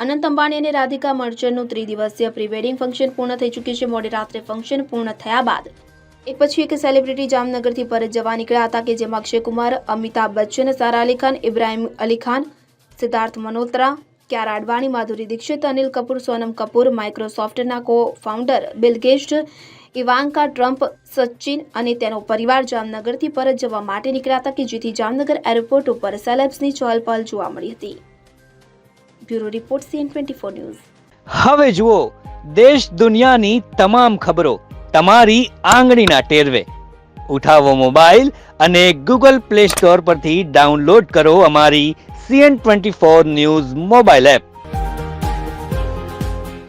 અનંત અંબાણી અને રાધિકા મર્ચન્ટનું ત્રિદિવસીય pre wedding function પૂર્ણ થઈ ચૂક્યું છે. મોડી રાત્રે ફંક્શન પૂર્ણ થયા બાદ એક પછી એક સેલિબ્રિટી જામનગરથી પરત જવા નીકળ્યા હતા કે જેમાં અક્ષય કુમાર, અમિતાભ બચ્ચન, સારા અલી ખાન, ઇબ્રાહિમ અલી ખાન, સિદ્ધાર્થ મલ્હોત્રા, ક્યારા અડવાણી, માધુરી દીક્ષિત, અનિલ કપૂર, સોનમ કપૂર, માઇક્રોસોફ્ટના co-founder Bill Gates, Ivanka Trump, Sachin અને તેનો પરિવાર જામનગરથી પરત જવા માટે નીકળ્યા હતા કે જેથી જામનગર એરપોર્ટ ઉપર સેલેબ્સની ચહલપહલ જોવા મળી હતી. Bureau report CN24 news. હવે જુઓ દેશ દુનિયાની તમામ ખબરો તમારી આંગળીના ટેરવે. ઉઠાવો મોબાઈલ અને ગૂગલ પ્લે સ્ટોર પરથી ડાઉનલોડ કરો અમારી CN24 ન્યૂઝ મોબાઈલ એપ.